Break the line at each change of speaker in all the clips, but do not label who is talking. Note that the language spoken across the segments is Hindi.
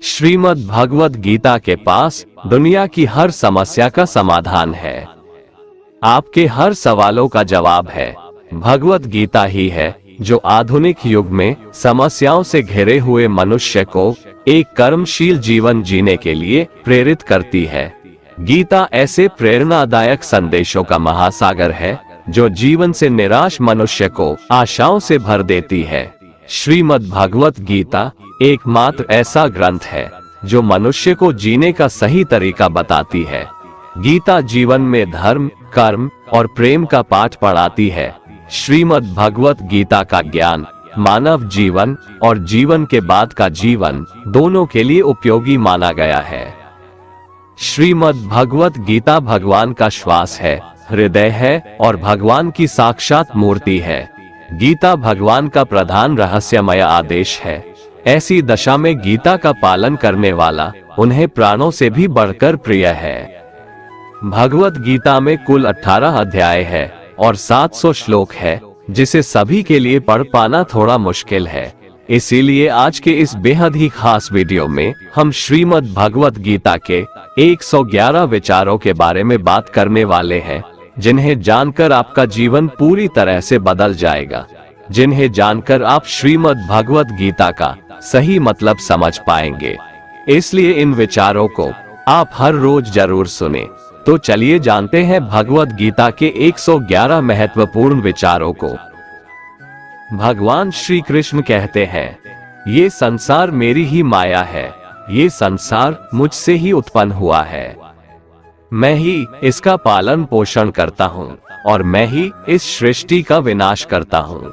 श्रीमद् भगवत गीता के पास दुनिया की हर समस्या का समाधान है। आपके हर सवालों का जवाब है। भगवत गीता ही है जो आधुनिक युग में समस्याओं से घिरे हुए मनुष्य को एक कर्मशील जीवन जीने के लिए प्रेरित करती है। गीता ऐसे प्रेरणादायक संदेशों का महासागर है जो जीवन से निराश मनुष्य को आशाओं से भर देती है। श्रीमद् भगवत गीता एकमात्र ऐसा ग्रंथ है जो मनुष्य को जीने का सही तरीका बताती है। गीता जीवन में धर्म, कर्म और प्रेम का पाठ पढ़ाती है। श्रीमद् भगवत गीता का ज्ञान मानव जीवन और जीवन के बाद का जीवन दोनों के लिए उपयोगी माना गया है। श्रीमद् भगवत गीता भगवान का श्वास है, हृदय है और भगवान की साक्षात मूर्ति है। गीता भगवान का प्रधान रहस्यमय आदेश है। ऐसी दशा में गीता का पालन करने वाला उन्हें प्राणों से भी बढ़कर प्रिय है। भगवत गीता में कुल 18 अध्याय है और 700 श्लोक है, जिसे सभी के लिए पढ़ पाना थोड़ा मुश्किल है। इसीलिए आज के इस बेहद ही खास वीडियो में हम श्रीमद् भगवत गीता के 111 विचारों के बारे में बात करने वाले हैं, जिन्हें जानकर आपका जीवन पूरी तरह से बदल जाएगा, जिन्हें जानकर आप श्रीमद् भगवत गीता का सही मतलब समझ पाएंगे। इसलिए इन विचारों को आप हर रोज जरूर सुने। तो चलिए जानते हैं भगवत गीता के 111 महत्वपूर्ण विचारों को। भगवान श्री कृष्ण कहते हैं, ये संसार मेरी ही माया है, ये संसार मुझसे ही उत्पन्न हुआ है। मैं ही इसका पालन पोषण करता हूँ और मैं ही इस सृष्टि का विनाश करता हूँ।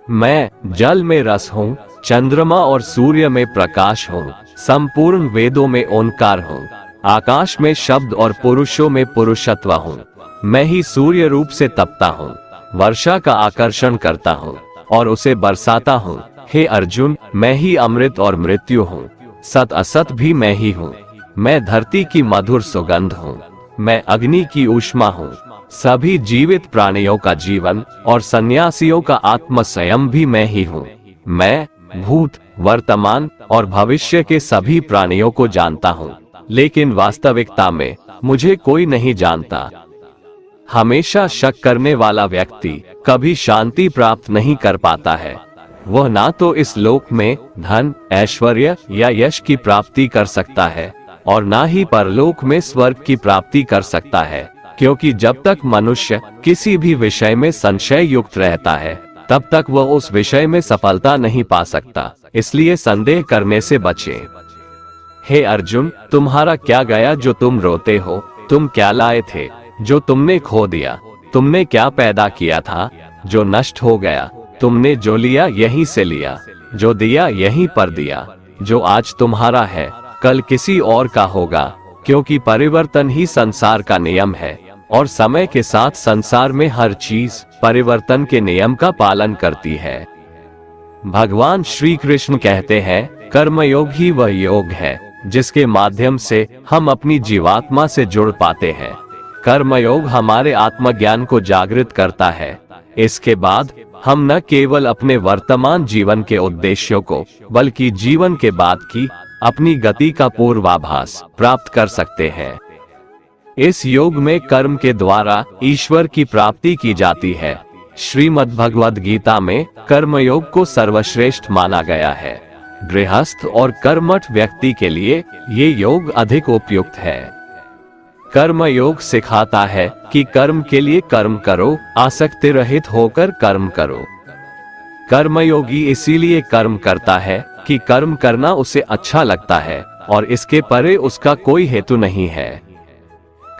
मैं जल में रस हूँ, चंद्रमा और सूर्य में प्रकाश हूँ, संपूर्ण वेदों में ओंकार हूँ, आकाश में शब्द और पुरुषों में पुरुषत्व हूँ। मैं ही सूर्य रूप से तपता हूँ, वर्षा का आकर्षण करता हूँ और उसे बरसाता हूँ। हे अर्जुन, मैं ही अमृत और मृत्यु हूँ, सत असत भी मैं ही हूँ। मैं धरती की मधुर सुगंध हूँ, मैं अग्नि की ऊष्मा हूँ, सभी जीवित प्राणियों का जीवन और सन्यासियों का आत्म स्वयं भी मैं ही हूँ। मैं भूत, वर्तमान और भविष्य के सभी प्राणियों को जानता हूँ, लेकिन वास्तविकता में मुझे कोई नहीं जानता। हमेशा शक करने वाला व्यक्ति कभी शांति प्राप्त नहीं कर पाता है। वह ना तो इस लोक में धन, ऐश्वर्य या यश की प्राप्ति कर सकता है और ना ही परलोक में स्वर्ग की प्राप्ति कर सकता है, क्योंकि जब तक मनुष्य किसी भी विषय में संशय युक्त रहता है तब तक वह उस विषय में सफलता नहीं पा सकता। इसलिए संदेह करने से बचें। हे अर्जुन, तुम्हारा क्या गया जो तुम रोते हो? तुम क्या लाए थे जो तुमने खो दिया? तुमने क्या पैदा किया था जो नष्ट हो गया? तुमने जो लिया यहीं से लिया, जो दिया यहीं पर दिया। जो आज तुम्हारा है कल किसी और का होगा, क्योंकि परिवर्तन ही संसार का नियम है और समय के साथ संसार में हर चीज परिवर्तन के नियम का पालन करती है। भगवान श्री कृष्ण कहते हैं, कर्मयोग ही वह योग है जिसके माध्यम से हम अपनी जीवात्मा से जुड़ पाते हैं। कर्मयोग हमारे आत्मज्ञान को जागृत करता है। इसके बाद हम न केवल अपने वर्तमान जीवन के उद्देश्यों को बल्कि जीवन के बाद की अपनी गति का पूर्वाभास प्राप्त कर सकते हैं। इस योग में कर्म के द्वारा ईश्वर की प्राप्ति की जाती है। श्रीमद् भगवद गीता में कर्मयोग को सर्वश्रेष्ठ माना गया है। गृहस्थ और कर्मठ व्यक्ति के लिए ये योग अधिक उपयुक्त है। कर्म योग सिखाता है कि कर्म के लिए कर्म करो, आसक्ति रहित होकर कर्म करो। कर्मयोगी इसीलिए कर्म करता है कि कर्म करना उसे अच्छा लगता है और इसके परे उसका कोई हेतु नहीं है।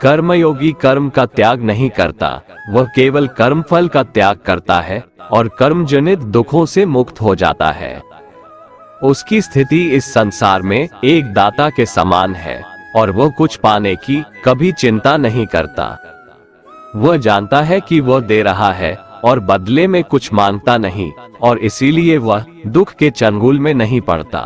कर्मयोगी कर्म का त्याग नहीं करता, वह केवल कर्मफल का त्याग करता है और कर्मजनित दुखों से मुक्त हो जाता है। उसकी स्थिति इस संसार में एक दाता के समान है और वह कुछ पाने की कभी चिंता नहीं करता। वह जानता है कि वह दे रहा है और बदले में कुछ मांगता नहीं, और इसीलिए वह दुख के चंगुल में नहीं पड़ता।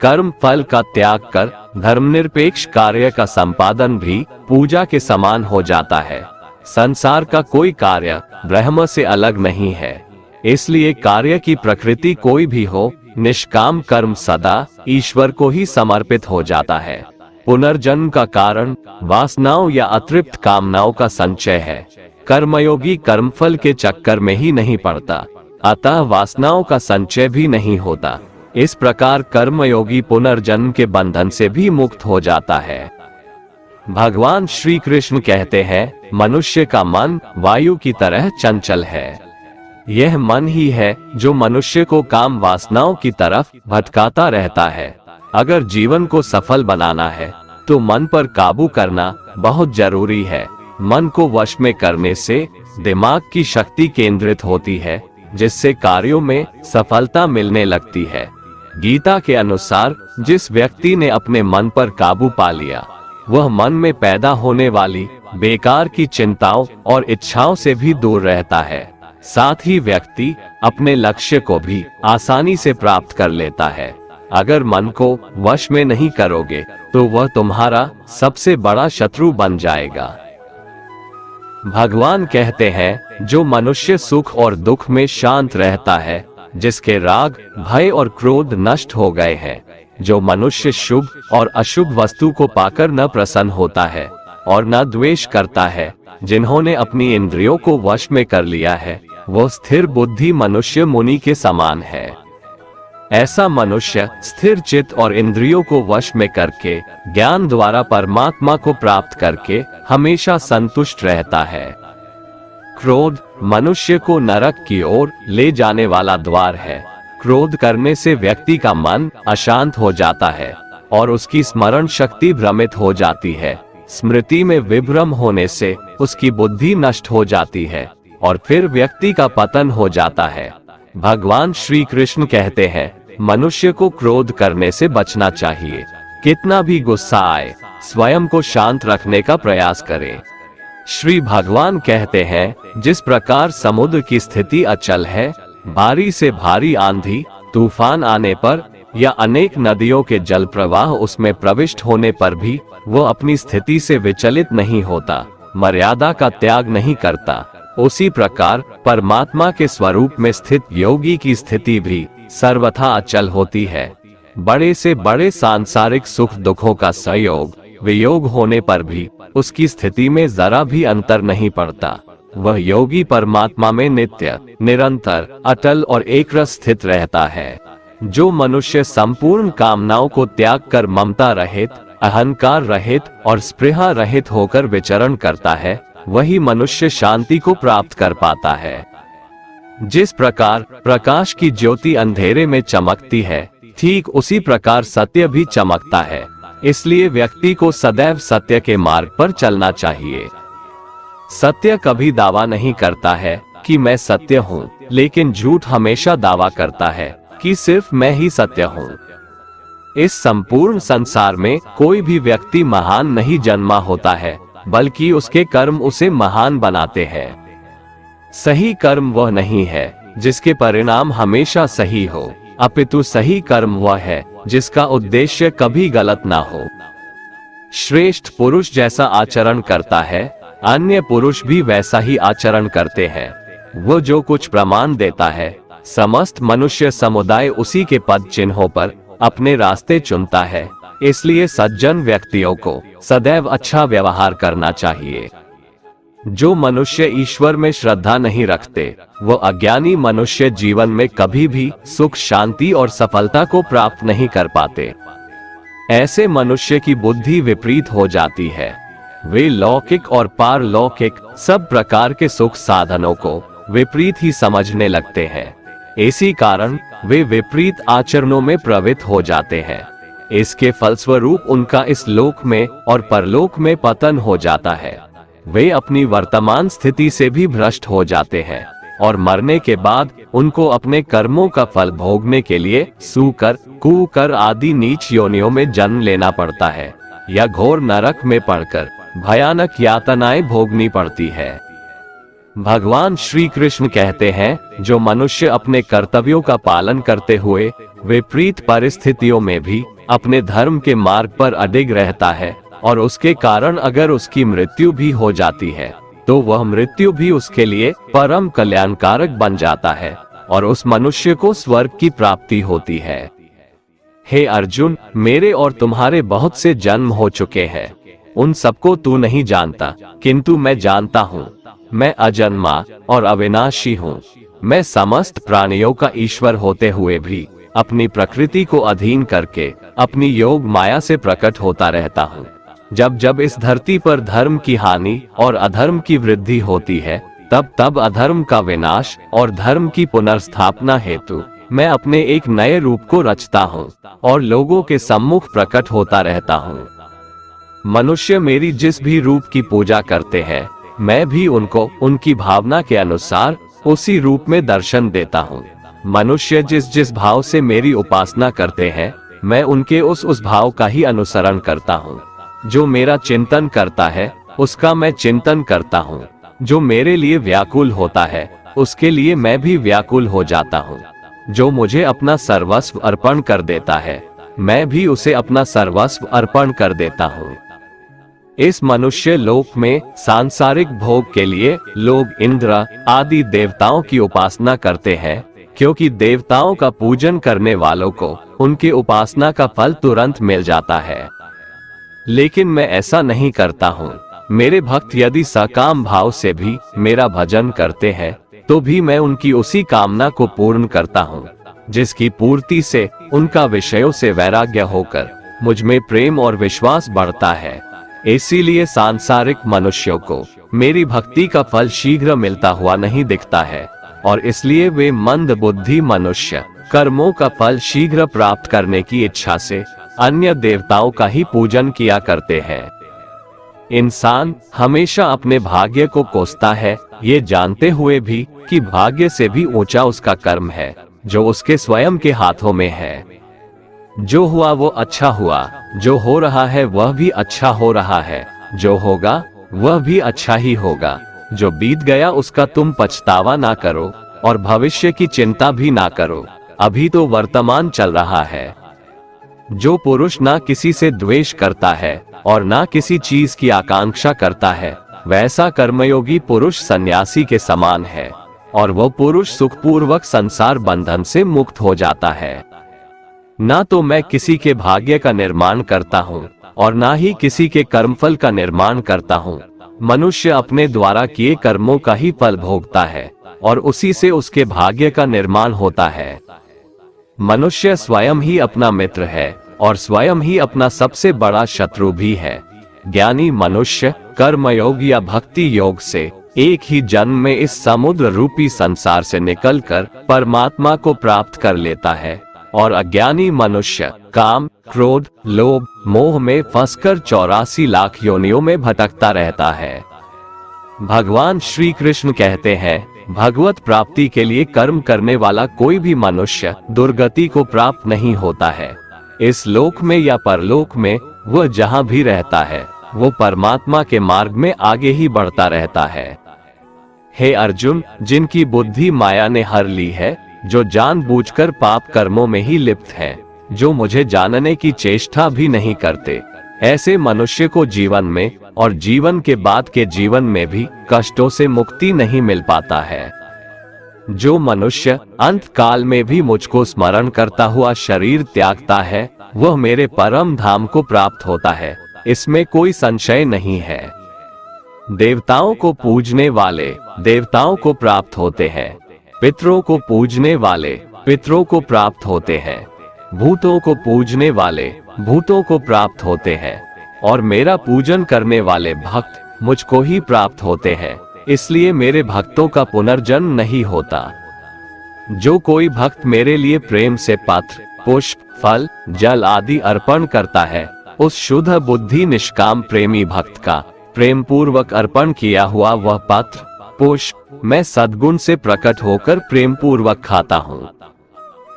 कर्म फल का त्याग कर धर्मनिरपेक्ष कार्य का संपादन भी पूजा के समान हो जाता है। संसार का कोई कार्य ब्रह्म से अलग नहीं है, इसलिए कार्य की प्रकृति कोई भी हो, निष्काम कर्म सदा ईश्वर को ही समर्पित हो जाता है। पुनर्जन्म का कारण वासनाओं या अतृप्त कामनाओं का संचय है। कर्मयोगी कर्मफल के चक्कर में ही नहीं पड़ता, अतः वासनाओं का संचय भी नहीं होता। इस प्रकार कर्मयोगी पुनर्जन्म के बंधन से भी मुक्त हो जाता है। भगवान श्री कृष्ण कहते हैं, मनुष्य का मन वायु की तरह चंचल है। यह मन ही है जो मनुष्य को काम वासनाओं की तरफ भटकाता रहता है। अगर जीवन को सफल बनाना है तो मन पर काबू करना बहुत जरूरी है। मन को वश में करने से दिमाग की शक्ति केंद्रित होती है, जिससे कार्यों में सफलता मिलने लगती है। गीता के अनुसार जिस व्यक्ति ने अपने मन पर काबू पा लिया, वह मन में पैदा होने वाली बेकार की चिंताओं और इच्छाओं से भी दूर रहता है। साथ ही व्यक्ति अपने लक्ष्य को भी आसानी से प्राप्त कर लेता है। अगर मन को वश में नहीं करोगे तो वह तुम्हारा सबसे बड़ा शत्रु बन जाएगा। भगवान कहते हैं, जो मनुष्य सुख और दुख में शांत रहता है, जिसके राग भय और क्रोध नष्ट हो गए हैं, जो मनुष्य शुभ और अशुभ वस्तु को पाकर न प्रसन्न होता है और न द्वेष करता है, जिन्होंने अपनी इंद्रियों को वश में कर लिया है, वो स्थिर बुद्धि मनुष्य मुनि के समान है। ऐसा मनुष्य स्थिर चित्त और इंद्रियों को वश में करके ज्ञान द्वारा परमात्मा को प्राप्त करके हमेशा संतुष्ट रहता है। क्रोध मनुष्य को नरक की ओर ले जाने वाला द्वार है। क्रोध करने से व्यक्ति का मन अशांत हो जाता है और उसकी स्मरण शक्ति भ्रमित हो जाती है। स्मृति में विभ्रम होने से उसकी बुद्धि नष्ट हो जाती है और फिर व्यक्ति का पतन हो जाता है। भगवान श्री कृष्ण कहते हैं, मनुष्य को क्रोध करने से बचना चाहिए। कितना भी गुस्सा आए, स्वयं को शांत रखने का प्रयास करें। श्री भगवान कहते हैं, जिस प्रकार समुद्र की स्थिति अचल है, भारी से भारी आंधी तूफान आने पर या अनेक नदियों के जल प्रवाह उसमें प्रविष्ट होने पर भी वो अपनी स्थिति से विचलित नहीं होता, मर्यादा का त्याग नहीं करता, उसी प्रकार परमात्मा के स्वरूप में स्थित योगी की स्थिति भी सर्वथा अचल होती है। बड़े से बड़े सांसारिक सुख दुखों का संयोग वियोग होने पर भी उसकी स्थिति में जरा भी अंतर नहीं पड़ता। वह योगी परमात्मा में नित्य, निरंतर, अटल और एकरस स्थित रहता है। जो मनुष्य संपूर्ण कामनाओं को त्याग कर ममता रहित, अहंकार रहित और स्पृहा रहित होकर विचरण करता है, वही मनुष्य शांति को प्राप्त कर पाता है। जिस प्रकार प्रकाश की ज्योति अंधेरे में चमकती है, ठीक उसी प्रकार सत्य भी चमकता है। इसलिए व्यक्ति को सदैव सत्य के मार्ग पर चलना चाहिए। सत्य कभी दावा नहीं करता है कि मैं सत्य हूँ, लेकिन झूठ हमेशा दावा करता है कि सिर्फ मैं ही सत्य हूँ। इस संपूर्ण संसार में कोई भी व्यक्ति महान नहीं जन्मा होता है, बल्कि उसके कर्म उसे महान बनाते हैं। सही कर्म वह नहीं है जिसके परिणाम हमेशा सही हो, अपितु सही कर्म वह है जिसका उद्देश्य कभी गलत ना हो। श्रेष्ठ पुरुष जैसा आचरण करता है, अन्य पुरुष भी वैसा ही आचरण करते हैं। वो जो कुछ प्रमाण देता है, समस्त मनुष्य समुदाय उसी के पद चिन्हों पर अपने रास्ते चुनता है। इसलिए सज्जन व्यक्तियों को सदैव अच्छा व्यवहार करना चाहिए। जो मनुष्य ईश्वर में श्रद्धा नहीं रखते, वो अज्ञानी मनुष्य जीवन में कभी भी सुख, शांति और सफलता को प्राप्त नहीं कर पाते। ऐसे मनुष्य की बुद्धि विपरीत हो जाती है। वे लौकिक और पारलौकिक सब प्रकार के सुख साधनों को विपरीत ही समझने लगते हैं। इसी कारण वे विपरीत आचरणों में प्रवृत्त हो जाते हैं। इसके फलस्वरूप उनका इस लोक में और परलोक में पतन हो जाता है। वे अपनी वर्तमान स्थिति से भी भ्रष्ट हो जाते हैं और मरने के बाद उनको अपने कर्मों का फल भोगने के लिए सूकर, कुकर आदि नीच योनियों में जन्म लेना पड़ता है या घोर नरक में पड़कर भयानक यातनाएं भोगनी पड़ती है। भगवान श्री कृष्ण कहते हैं, जो मनुष्य अपने कर्तव्यों का पालन करते हुए विपरीत परिस्थितियों में भी अपने धर्म के मार्ग पर अडिग रहता है और उसके कारण अगर उसकी मृत्यु भी हो जाती है, तो वह मृत्यु भी उसके लिए परम कल्याणकारक बन जाता है और उस मनुष्य को स्वर्ग की प्राप्ति होती है। हे अर्जुन, मेरे और तुम्हारे बहुत से जन्म हो चुके हैं, उन सबको तू नहीं जानता, किंतु मैं जानता हूँ। मैं अजन्मा और अविनाशी हूँ। मैं समस्त प्राणियों का ईश्वर होते हुए भी अपनी प्रकृति को अधीन करके अपनी योग माया से प्रकट होता रहता हूँ। जब जब इस धरती पर धर्म की हानि और अधर्म की वृद्धि होती है, तब तब अधर्म का विनाश और धर्म की पुनर्स्थापना हेतु मैं अपने एक नए रूप को रचता हूँ और लोगों के सम्मुख प्रकट होता रहता हूँ। मनुष्य मेरी जिस भी रूप की पूजा करते हैं, मैं भी उनको उनकी भावना के अनुसार उसी रूप में दर्शन देता हूँ। मनुष्य जिस जिस भाव से मेरी उपासना करते हैं, मैं उनके उस भाव का ही अनुसरण करता हूँ। जो मेरा चिंतन करता है, उसका मैं चिंतन करता हूँ। जो मेरे लिए व्याकुल होता है, उसके लिए मैं भी व्याकुल हो जाता हूँ। जो मुझे अपना सर्वस्व अर्पण कर देता है, मैं भी उसे अपना सर्वस्व अर्पण कर देता हूँ। इस मनुष्य लोक में सांसारिक भोग के लिए लोग इंद्र आदि देवताओं की उपासना करते हैं, क्योंकि देवताओं का पूजन करने वालों को उनकी उपासना का फल तुरंत मिल जाता है। लेकिन मैं ऐसा नहीं करता हूँ। मेरे भक्त यदि सकाम भाव से भी मेरा भजन करते हैं, तो भी मैं उनकी उसी कामना को पूर्ण करता हूँ, जिसकी पूर्ति से उनका विषयों से वैराग्य होकर मुझ में प्रेम और विश्वास बढ़ता है। इसीलिए सांसारिक मनुष्यों को मेरी भक्ति का फल शीघ्र मिलता हुआ नहीं दिखता है, और इसलिए वे मंद बुद्धि मनुष्य कर्मों का फल शीघ्र प्राप्त करने की इच्छा से अन्य देवताओं का ही पूजन किया करते हैं। इंसान हमेशा अपने भाग्य को कोसता है, ये जानते हुए भी कि भाग्य से भी ऊंचा उसका कर्म है, जो उसके स्वयं के हाथों में है। जो हुआ वो अच्छा हुआ, जो हो रहा है वह भी अच्छा हो रहा है, जो होगा वह भी अच्छा ही होगा। जो बीत गया उसका तुम पछतावा ना करो और भविष्य की चिंता भी ना करो, अभी तो वर्तमान चल रहा है। जो पुरुष ना किसी से द्वेष करता है और ना किसी चीज की आकांक्षा करता है, वैसा कर्मयोगी पुरुष सन्यासी के समान है, और वो पुरुष सुखपूर्वक संसार बंधन से मुक्त हो जाता है। ना तो मैं किसी के भाग्य का निर्माण करता हूँ और ना ही किसी के कर्मफल का निर्माण करता हूँ। मनुष्य अपने द्वारा किए कर्मों का ही फल भोगता है और उसी से उसके भाग्य का निर्माण होता है। मनुष्य स्वयं ही अपना मित्र है और स्वयं ही अपना सबसे बड़ा शत्रु भी है। ज्ञानी मनुष्य कर्मयोग या भक्ति योग से एक ही जन्म में इस समुद्र रूपी संसार से निकलकर परमात्मा को प्राप्त कर लेता है, और अज्ञानी मनुष्य काम, क्रोध, लोभ, मोह में फंसकर 84 लाख योनियों में भटकता रहता है। भगवान श्री कृष्ण कहते हैं, भगवत प्राप्ति के लिए कर्म करने वाला कोई भी मनुष्य दुर्गति को प्राप्त नहीं होता है। इस लोक में या परलोक में वह जहाँ भी रहता है, वो परमात्मा के मार्ग में आगे ही बढ़ता रहता है। हे अर्जुन, जिनकी बुद्धि माया ने हर ली है, जो जानबूझकर पाप कर्मों में ही लिप्त हैं, जो मुझे जानने की चेष्टा भी नहीं करते, ऐसे मनुष्य को जीवन में और जीवन के बाद के जीवन में भी कष्टों से मुक्ति नहीं मिल पाता है। जो मनुष्य अंत काल में भी मुझको स्मरण करता हुआ शरीर त्यागता है, वह मेरे परम धाम को प्राप्त होता है, इसमें कोई संशय नहीं है। देवताओं को पूजने वाले देवताओं को प्राप्त होते हैं, पितरों को पूजने वाले पितरों को प्राप्त होते हैं, भूतों को पूजने वाले भूतों को प्राप्त होते हैं, और मेरा पूजन करने वाले भक्त मुझको ही प्राप्त होते हैं। इसलिए मेरे भक्तों का पुनर्जन्म नहीं होता। जो कोई भक्त मेरे लिए प्रेम से पत्र, पुष्प, फल, जल आदि अर्पण करता है, उस शुद्ध बुद्धि निष्काम प्रेमी भक्त का प्रेम पूर्वक अर्पण किया हुआ वह पत्र, पुष्प मैं सद्गुण से प्रकट होकर प्रेम पूर्वक खाता हूँ।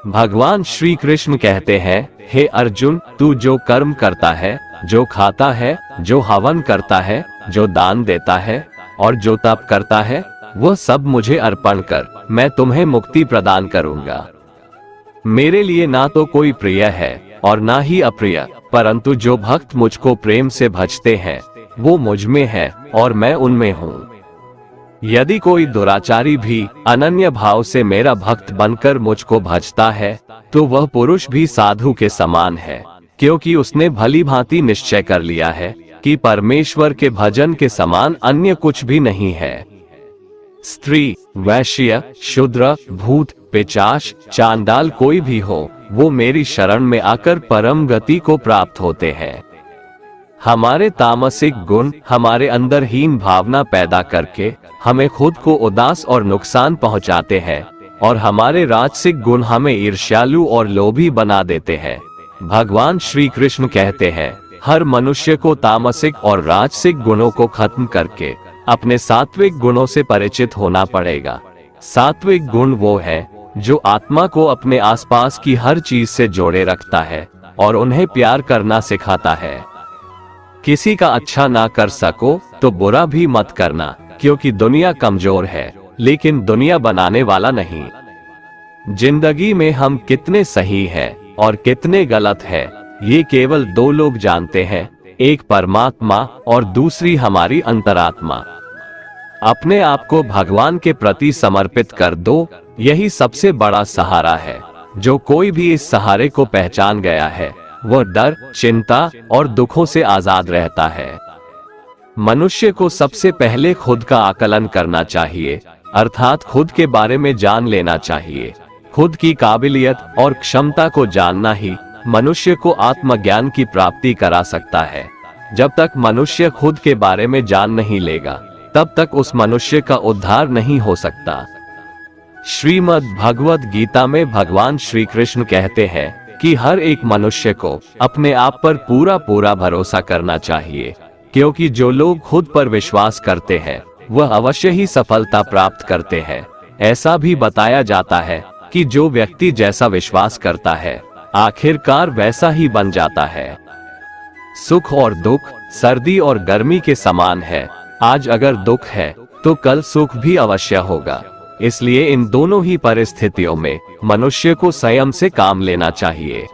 भगवान श्री कृष्ण कहते हैं, हे अर्जुन, तू जो कर्म करता है, जो खाता है, जो हवन करता है, जो दान देता है और जो तप करता है, वह सब मुझे अर्पण कर, मैं तुम्हें मुक्ति प्रदान करूंगा। मेरे लिए ना तो कोई प्रिय है और ना ही अप्रिय, परंतु जो भक्त मुझको प्रेम से भजते हैं, वो मुझ में है और मैं उनमें हूँ। यदि कोई दुराचारी भी अनन्य भाव से मेरा भक्त बनकर मुझको भजता है, तो वह पुरुष भी साधु के समान है, क्योंकि उसने भली भांति निश्चय कर लिया है कि परमेश्वर के भजन के समान अन्य कुछ भी नहीं है। स्त्री, वैश्य, शूद्र, भूत, पिशाच, चांडाल कोई भी हो, वो मेरी शरण में आकर परम गति को प्राप्त होते हैं। हमारे तामसिक गुण हमारे अंदर हीन भावना पैदा करके हमें खुद को उदास और नुकसान पहुंचाते हैं, और हमारे राजसिक गुण हमें ईर्ष्यालु और लोभी बना देते हैं। भगवान श्री कृष्ण कहते हैं, हर मनुष्य को तामसिक और राजसिक गुणों को खत्म करके अपने सात्विक गुणों से परिचित होना पड़ेगा। सात्विक गुण वो है जो आत्मा को अपने आसपास की हर चीज से जोड़े रखता है और उन्हें प्यार करना सिखाता है। किसी का अच्छा ना कर सको तो बुरा भी मत करना, क्योंकि दुनिया कमजोर है लेकिन दुनिया बनाने वाला नहीं। जिंदगी में हम कितने सही हैं और कितने गलत हैं, ये केवल दो लोग जानते हैं, एक परमात्मा और दूसरी हमारी अंतरात्मा। अपने आप को भगवान के प्रति समर्पित कर दो, यही सबसे बड़ा सहारा है। जो कोई भी इस सहारे को पहचान गया है, वह डर, चिंता और दुखों से आजाद रहता है। मनुष्य को सबसे पहले खुद का आकलन करना चाहिए, अर्थात खुद के बारे में जान लेना चाहिए। खुद की काबिलियत और क्षमता को जानना ही मनुष्य को आत्मज्ञान की प्राप्ति करा सकता है। जब तक मनुष्य खुद के बारे में जान नहीं लेगा, तब तक उस मनुष्य का उद्धार नहीं हो सकता। श्रीमद् भगवद गीता में भगवान श्री कृष्ण कहते हैं कि हर एक मनुष्य को अपने आप पर पूरा भरोसा करना चाहिए, क्योंकि जो लोग खुद पर विश्वास करते हैं वह अवश्य ही सफलता प्राप्त करते हैं। ऐसा भी बताया जाता है कि जो व्यक्ति जैसा विश्वास करता है, आखिरकार वैसा ही बन जाता है। सुख और दुख सर्दी और गर्मी के समान है। आज अगर दुख है तो कल सुख भी अवश्य होगा। इसलिए इन दोनों ही परिस्थितियों में मनुष्य को संयम से काम लेना चाहिए।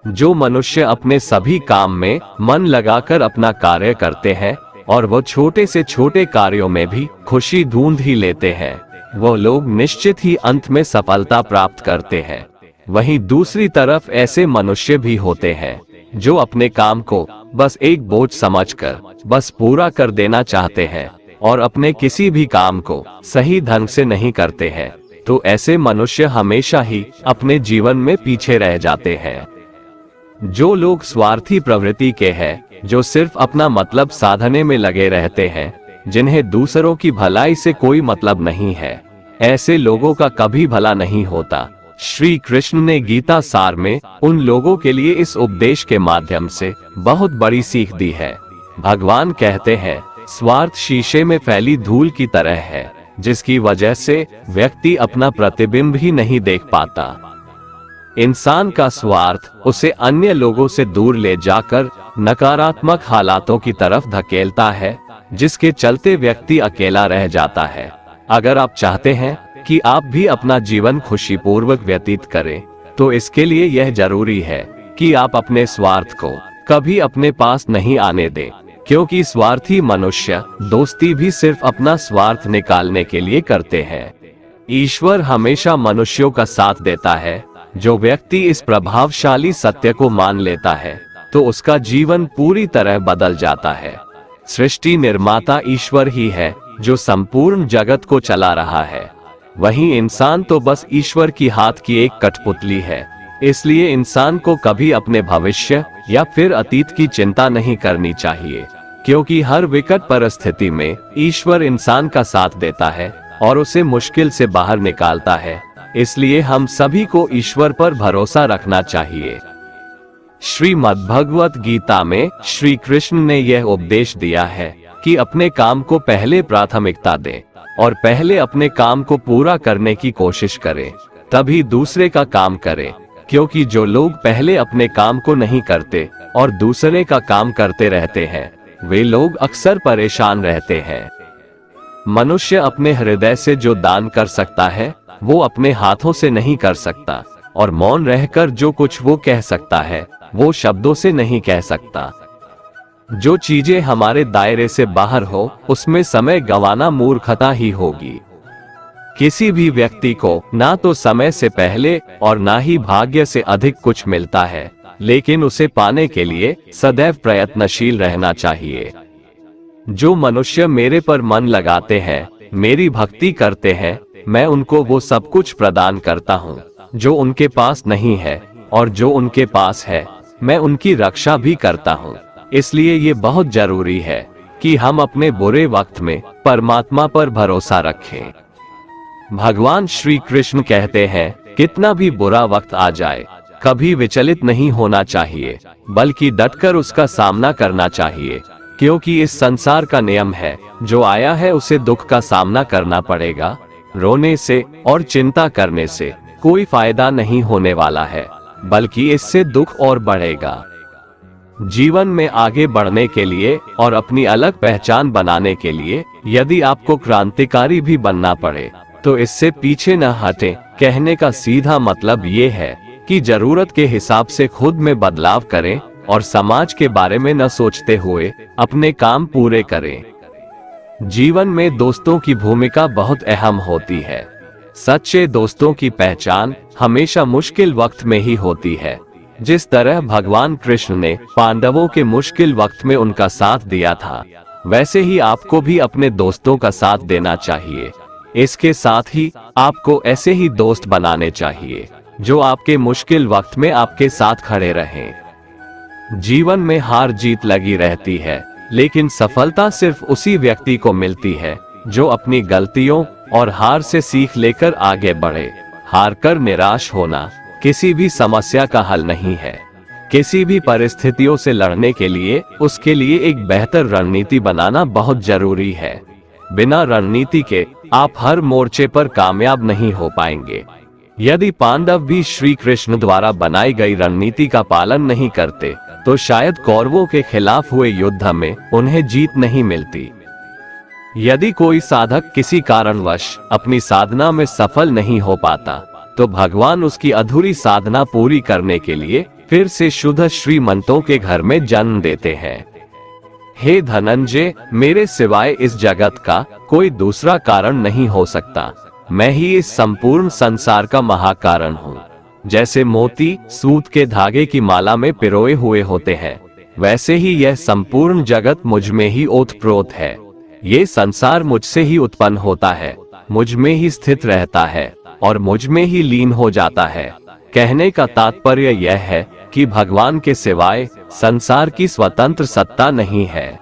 जो मनुष्य अपने सभी काम में मन लगाकर अपना कार्य करते हैं और वो छोटे से छोटे कार्यों में भी खुशी ढूंढ ही लेते हैं, वो लोग निश्चित ही अंत में सफलता प्राप्त करते हैं। वहीं दूसरी तरफ ऐसे मनुष्य भी होते हैं जो अपने काम को बस एक बोझ समझकर बस पूरा कर देना चाहते हैं और अपने किसी भी काम को सही ढंग से नहीं करते हैं। तो ऐसे मनुष्य हमेशा ही अपने जीवन में पीछे रह जाते हैं। जो लोग स्वार्थी प्रवृत्ति के हैं, जो सिर्फ अपना मतलब साधने में लगे रहते हैं, जिन्हें दूसरों की भलाई से कोई मतलब नहीं है, ऐसे लोगों का कभी भला नहीं होता। श्री कृष्ण ने गीता सार में उन लोगों के लिए इस उपदेश के माध्यम से बहुत बड़ी सीख दी है। भगवान कहते हैं, स्वार्थ शीशे में फैली धूल की तरह है, जिसकी वजह से व्यक्ति अपना प्रतिबिंब ही नहीं देख पाता। इंसान का स्वार्थ उसे अन्य लोगों से दूर ले जाकर नकारात्मक हालातों की तरफ धकेलता है, जिसके चलते व्यक्ति अकेला रह जाता है। अगर आप चाहते हैं कि आप भी अपना जीवन खुशीपूर्वक व्यतीत करें, तो इसके लिए यह जरूरी है कि आप अपने स्वार्थ को कभी अपने पास नहीं आने दें, क्योंकि स्वार्थी मनुष्य दोस्ती भी सिर्फ अपना स्वार्थ निकालने के लिए करते हैं। ईश्वर हमेशा मनुष्यों का साथ देता है। जो व्यक्ति इस प्रभावशाली सत्य को मान लेता है, तो उसका जीवन पूरी तरह बदल जाता है। सृष्टि निर्माता ईश्वर ही है जो संपूर्ण जगत को चला रहा है। वहीं इंसान तो बस ईश्वर की हाथ की एक कठपुतली है। इसलिए इंसान को कभी अपने भविष्य या फिर अतीत की चिंता नहीं करनी चाहिए, क्योंकि हर विकट परिस्थिति में ईश्वर इंसान का साथ देता है और उसे मुश्किल से बाहर निकालता है। इसलिए हम सभी को ईश्वर पर भरोसा रखना चाहिए। श्रीमद् भगवत गीता में श्री कृष्ण ने यह उपदेश दिया है कि अपने काम को पहले प्राथमिकता दें और पहले अपने काम को पूरा करने की कोशिश करें, तभी दूसरे का काम करें। क्योंकि जो लोग पहले अपने काम को नहीं करते और दूसरे का काम करते रहते हैं, वे लोग अक्सर परेशान रहते हैं। मनुष्य अपने हृदय से जो दान कर सकता है, वो अपने हाथों से नहीं कर सकता, और मौन रहकर जो कुछ वो कह सकता है, वो शब्दों से नहीं कह सकता। जो चीजें हमारे दायरे से बाहर हो उसमें समय गंवाना मूर्खता ही होगी। किसी भी व्यक्ति को ना तो समय से पहले और ना ही भाग्य से अधिक कुछ मिलता है, लेकिन उसे पाने के लिए सदैव प्रयत्नशील रहना चाहिए। जो मनुष्य मेरे पर मन लगाते हैं, मेरी भक्ति करते हैं, मैं उनको वो सब कुछ प्रदान करता हूँ जो उनके पास नहीं है, और जो उनके पास है मैं उनकी रक्षा भी करता हूँ। इसलिए ये बहुत जरूरी है कि हम अपने बुरे वक्त में परमात्मा पर भरोसा रखें। भगवान श्री कृष्ण कहते हैं, कितना भी बुरा वक्त आ जाए कभी विचलित नहीं होना चाहिए, बल्कि डटकर उसका सामना करना चाहिए, क्योंकि इस संसार का नियम है, जो आया है उसे दुख का सामना करना पड़ेगा। रोने से और चिंता करने से कोई फायदा नहीं होने वाला है, बल्कि इससे दुख और बढ़ेगा। जीवन में आगे बढ़ने के लिए और अपनी अलग पहचान बनाने के लिए यदि आपको क्रांतिकारी भी बनना पड़े तो इससे पीछे न हटें। कहने का सीधा मतलब ये है कि जरूरत के हिसाब से खुद में बदलाव करें और समाज के बारे में न सोचते हुए अपने काम पूरे करें। जीवन में दोस्तों की भूमिका बहुत अहम होती है। सच्चे दोस्तों की पहचान हमेशा मुश्किल वक्त में ही होती है। जिस तरह भगवान कृष्ण ने पांडवों के मुश्किल वक्त में उनका साथ दिया था, वैसे ही आपको भी अपने दोस्तों का साथ देना चाहिए। इसके साथ ही आपको ऐसे ही दोस्त बनाने चाहिए जो आपके मुश्किल वक्त में आपके साथ खड़े रहें। जीवन में हार जीत लगी रहती है, लेकिन सफलता सिर्फ उसी व्यक्ति को मिलती है जो अपनी गलतियों और हार से सीख लेकर आगे बढ़े। हार कर निराश होना किसी भी समस्या का हल नहीं है। किसी भी परिस्थितियों से लड़ने के लिए उसके लिए एक बेहतर रणनीति बनाना बहुत जरूरी है। बिना रणनीति के आप हर मोर्चे पर कामयाब नहीं हो पाएंगे। यदि पांडव भी श्री कृष्ण द्वारा बनाई गई रणनीति का पालन नहीं करते तो शायद कौरवों के खिलाफ हुए युद्ध में उन्हें जीत नहीं मिलती। यदि कोई साधक किसी कारणवश अपनी साधना में सफल नहीं हो पाता तो भगवान उसकी अधूरी साधना पूरी करने के लिए फिर से शुद्ध श्रीमंतों के घर में जन्म देते हैं। हे धनंजय, मेरे सिवाय इस जगत का कोई दूसरा कारण नहीं हो सकता। मैं ही इस संपूर्ण संसार का महाकारण हूँ। जैसे मोती सूत के धागे की माला में पिरोए हुए होते हैं, वैसे ही यह संपूर्ण जगत मुझ में ही ओतप्रोत है। ये संसार मुझसे ही उत्पन्न होता है, मुझ में ही स्थित रहता है और मुझ में ही लीन हो जाता है। कहने का तात्पर्य यह है कि भगवान के सिवाय संसार की स्वतंत्र सत्ता नहीं है।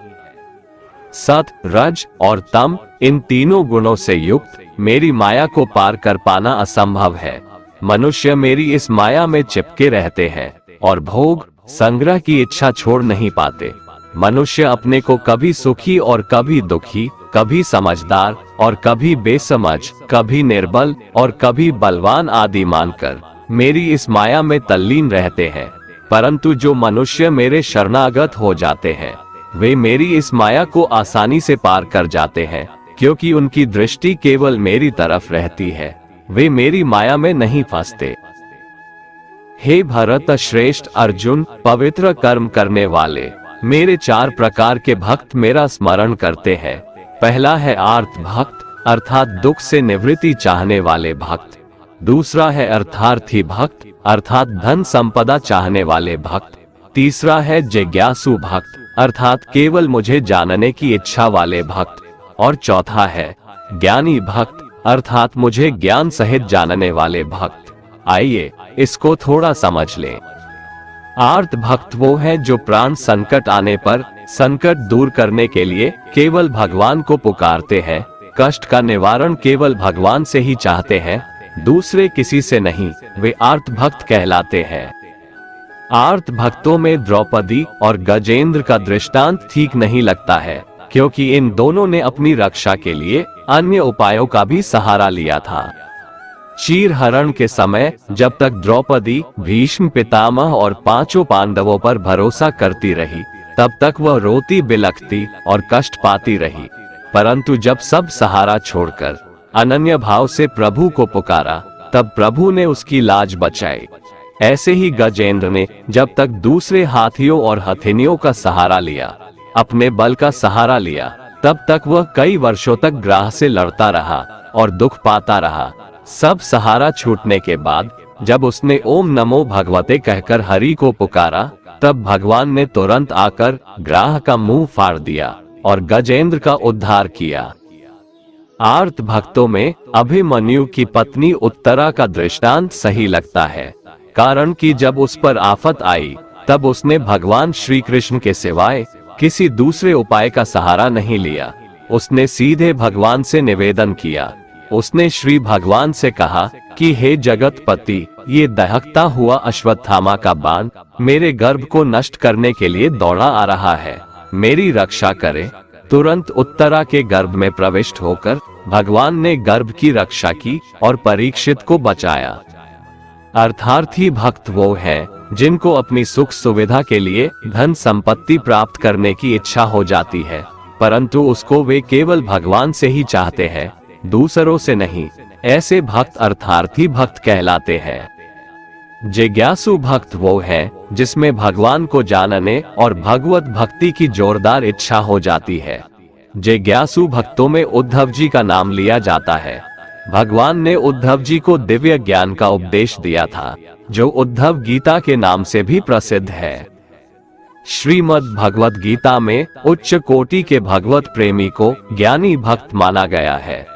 सत, रज और तम, इन तीनों गुणों से युक्त मेरी माया को पार कर पाना असंभव है। मनुष्य मेरी इस माया में चिपके रहते हैं और भोग संग्रह की इच्छा छोड़ नहीं पाते। मनुष्य अपने को कभी सुखी और कभी दुखी, कभी समझदार और कभी बेसमझ, कभी निर्बल और कभी बलवान आदि मानकर मेरी इस माया में तल्लीन रहते हैं। परंतु जो मनुष्य मेरे शरणागत हो जाते हैं वे मेरी इस माया को आसानी से पार कर जाते हैं, क्योंकि उनकी दृष्टि केवल मेरी तरफ रहती है। वे मेरी माया में नहीं फंसते। हे भरत श्रेष्ठ अर्जुन, पवित्र कर्म करने वाले मेरे 4 प्रकार के भक्त मेरा स्मरण करते हैं। पहला है आर्त भक्त, अर्थात दुख से निवृत्ति चाहने वाले भक्त। दूसरा है अर्थार्थी भक्त, अर्थात धन संपदा चाहने वाले भक्त। तीसरा है जिज्ञासु भक्त, अर्थात केवल मुझे जानने की इच्छा वाले भक्त। और चौथा है ज्ञानी भक्त, अर्थात मुझे ज्ञान सहित जानने वाले भक्त। आइए इसको थोड़ा समझ लें। आर्त भक्त वो है जो प्राण संकट आने पर संकट दूर करने के लिए केवल भगवान को पुकारते हैं, कष्ट का निवारण केवल भगवान से ही चाहते हैं, दूसरे किसी से नहीं। वे आर्त भक्त कहलाते हैं। आर्त भक्तों में द्रौपदी और गजेंद्र का दृष्टांत ठीक नहीं लगता है, क्योंकि इन दोनों ने अपनी रक्षा के लिए अन्य उपायों का भी सहारा लिया था। चीर हरण के समय जब तक द्रौपदी भीष्म पितामह और 5 पांडवों पर भरोसा करती रही, तब तक वह रोती बिलखती और कष्ट पाती रही। परंतु जब सब सहारा छोड़कर अनन्य भाव से प्रभु को पुकारा, तब प्रभु ने उसकी लाज बचाई। ऐसे ही गजेंद्र ने जब तक दूसरे हाथियों और हथिनियों का सहारा लिया, अपने बल का सहारा लिया, तब तक वह कई वर्षों तक ग्रह से लड़ता रहा और दुख पाता रहा। सब सहारा छूटने के बाद जब उसने ओम नमो भगवते कहकर हरि को पुकारा, तब भगवान ने तुरंत आकर ग्राह का मुंह फाड़ दिया और गजेंद्र का उद्धार किया। आर्त भक्तों में अभिमन्यु की पत्नी उत्तरा का दृष्टांत सही लगता है, कारण कि जब उस पर आफत आई तब उसने भगवान श्री कृष्ण के सिवाय किसी दूसरे उपाय का सहारा नहीं लिया। उसने सीधे भगवान से निवेदन किया। उसने श्री भगवान से कहा कि हे जगतपति, ये दहकता हुआ अश्वत्थामा का बाण मेरे गर्भ को नष्ट करने के लिए दौड़ा आ रहा है, मेरी रक्षा करे। तुरंत उत्तरा के गर्भ में प्रविष्ट होकर भगवान ने गर्भ की रक्षा की और परीक्षित को बचाया। अर्थार्थी भक्त वो हैं जिनको अपनी सुख सुविधा के लिए धन संपत्ति प्राप्त करने की इच्छा हो जाती है, परंतु उसको वे केवल भगवान से ही चाहते हैं, दूसरों से नहीं। ऐसे भक्त अर्थार्थी भक्त कहलाते हैं। जिज्ञासु भक्त वो है जिसमें भगवान को जानने और भगवत भक्ति की जोरदार इच्छा हो जाती है। जिज्ञासु भक्तों में उद्धव जी का नाम लिया जाता है। भगवान ने उद्धव जी को दिव्य ज्ञान का उपदेश दिया था, जो उद्धव गीता के नाम से भी प्रसिद्ध है। श्रीमद् भगवत गीता में उच्च कोटि के भगवत प्रेमी को ज्ञानी भक्त माना गया है।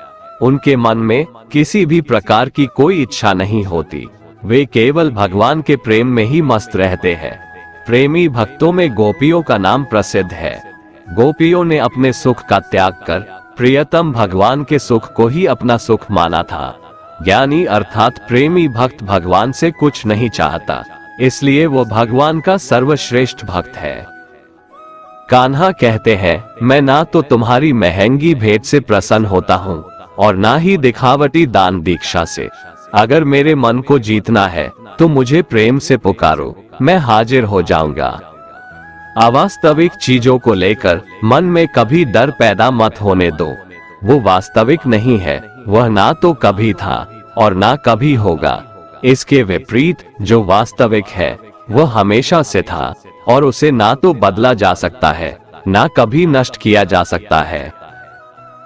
उनके मन में किसी भी प्रकार की कोई इच्छा नहीं होती, वे केवल भगवान के प्रेम में ही मस्त रहते हैं। प्रेमी भक्तों में गोपियों का नाम प्रसिद्ध है। गोपियों ने अपने सुख का त्याग कर प्रियतम भगवान के सुख को ही अपना सुख माना था। ज्ञानी अर्थात प्रेमी भक्त भगवान से कुछ नहीं चाहता, इसलिए वो भगवान का सर्वश्रेष्ठ भक्त है। कान्हा कहते हैं, मैं ना तो तुम्हारी महंगी भेंट से प्रसन्न होता हूँ और ना ही दिखावटी दान दीक्षा से। अगर मेरे मन को जीतना है तो मुझे प्रेम से पुकारो, मैं हाजिर हो जाऊंगा। अवास्तविक चीजों को लेकर मन में कभी डर पैदा मत होने दो। वो वास्तविक नहीं है, वह ना तो कभी था और ना कभी होगा। इसके विपरीत जो वास्तविक है वह हमेशा से था और उसे ना तो बदला जा सकता है, ना कभी नष्ट किया जा सकता है।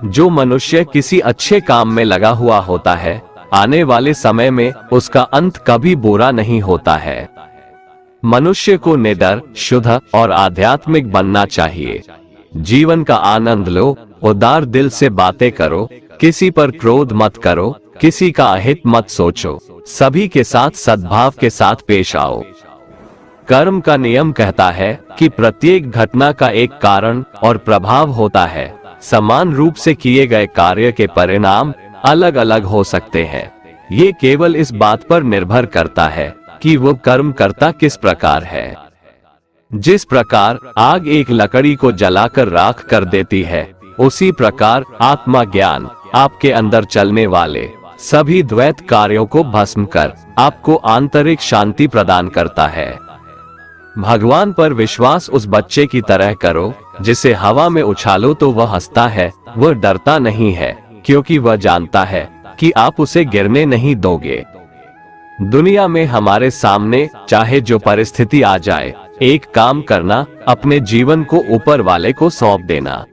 जो मनुष्य किसी अच्छे काम में लगा हुआ होता है, आने वाले समय में उसका अंत कभी बुरा नहीं होता है। मनुष्य को निडर, शुद्ध और आध्यात्मिक बनना चाहिए। जीवन का आनंद लो, उदार दिल से बातें करो, किसी पर क्रोध मत करो, किसी का अहित मत सोचो, सभी के साथ सद्भाव के साथ पेश आओ। कर्म का नियम कहता है कि प्रत्येक घटना का एक कारण और प्रभाव होता है। समान रूप से किए गए कार्य के परिणाम अलग अलग हो सकते हैं। ये केवल इस बात पर निर्भर करता है कि वो कर्म करता किस प्रकार है। जिस प्रकार आग एक लकड़ी को जलाकर राख कर देती है, उसी प्रकार आत्मा ज्ञान आपके अंदर चलने वाले सभी द्वैत कार्यों को भस्म कर आपको आंतरिक शांति प्रदान करता है। भगवान पर विश्वास उस बच्चे की तरह करो जिसे हवा में उछालो तो वह हंसता है, वह डरता नहीं है, क्योंकि वह जानता है कि आप उसे गिरने नहीं दोगे। दुनिया में हमारे सामने चाहे जो परिस्थिति आ जाए, एक काम करना, अपने जीवन को ऊपर वाले को सौंप देना।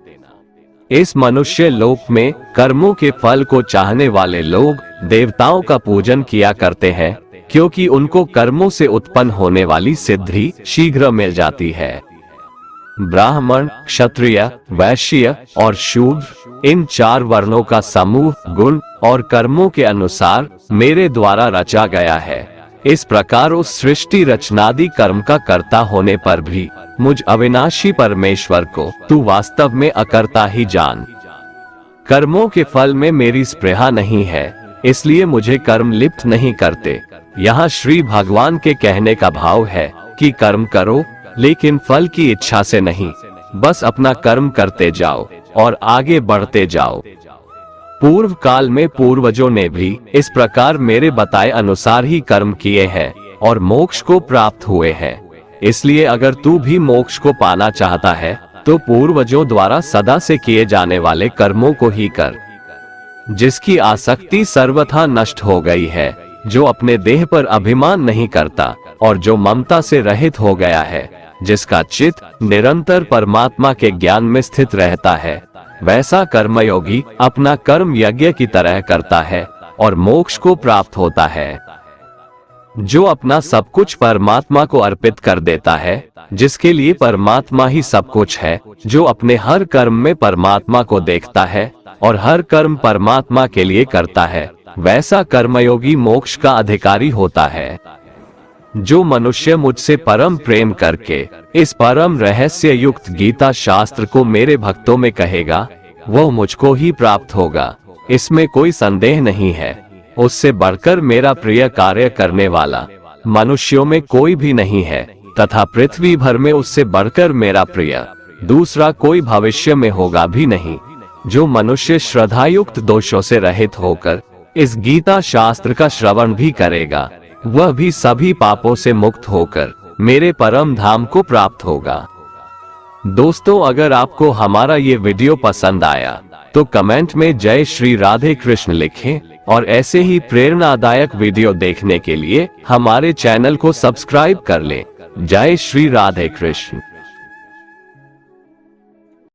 इस मनुष्य लोक में कर्मों के फल को चाहने वाले लोग देवताओं का पूजन किया करते हैं, क्योंकि उनको कर्मों से उत्पन्न होने वाली सिद्धि शीघ्र मिल जाती है। ब्राह्मण, क्षत्रिय, वैश्य और शूद्र, इन 4 वर्णों का समूह गुण और कर्मों के अनुसार मेरे द्वारा रचा गया है। इस प्रकार उस सृष्टि रचनादि कर्म का कर्ता होने पर भी मुझ अविनाशी परमेश्वर को तू वास्तव में अकर्ता ही जान। कर्मों के फल में मेरी स्पृहा नहीं है, इसलिए मुझे कर्म लिप्त नहीं करते। यहाँ श्री भगवान के कहने का भाव है कि कर्म करो, लेकिन फल की इच्छा से नहीं, बस अपना कर्म करते जाओ और आगे बढ़ते जाओ। पूर्व काल में पूर्वजों ने भी इस प्रकार मेरे बताए अनुसार ही कर्म किए हैं और मोक्ष को प्राप्त हुए हैं। इसलिए अगर तू भी मोक्ष को पाना चाहता है तो पूर्वजों द्वारा सदा से किए जाने वाले कर्मों को ही कर। जिसकी आसक्ति सर्वथा नष्ट हो गई है, जो अपने देह पर अभिमान नहीं करता और जो ममता से रहित हो गया है, जिसका चित्त निरंतर परमात्मा के ज्ञान में स्थित रहता है, वैसा कर्मयोगी अपना कर्म यज्ञ की तरह करता है और मोक्ष को प्राप्त होता है। जो अपना सब कुछ परमात्मा को अर्पित कर देता है, जिसके लिए परमात्मा ही सब कुछ है, जो अपने हर कर्म में परमात्मा को देखता है और हर कर्म परमात्मा के लिए करता है, वैसा कर्मयोगी मोक्ष का अधिकारी होता है। जो मनुष्य मुझसे परम प्रेम करके इस परम रहस्य युक्त गीता शास्त्र को मेरे भक्तों में कहेगा, वह मुझको ही प्राप्त होगा, इसमें कोई संदेह नहीं है। उससे बढ़कर मेरा प्रिय कार्य करने वाला मनुष्यों में कोई भी नहीं है, तथा पृथ्वी भर में उससे बढ़कर मेरा प्रिय दूसरा कोई भविष्य में होगा भी नहीं। जो मनुष्य श्रद्धायुक्त दोषों से रहित होकर इस गीता शास्त्र का श्रवण भी करेगा, वह भी सभी पापों से मुक्त होकर मेरे परम धाम को प्राप्त होगा। दोस्तों, अगर आपको हमारा ये वीडियो पसंद आया तो कमेंट में जय श्री राधे कृष्ण लिखें और ऐसे ही प्रेरणादायक वीडियो देखने के लिए हमारे चैनल को सब्सक्राइब कर लें। जय श्री राधे कृष्ण।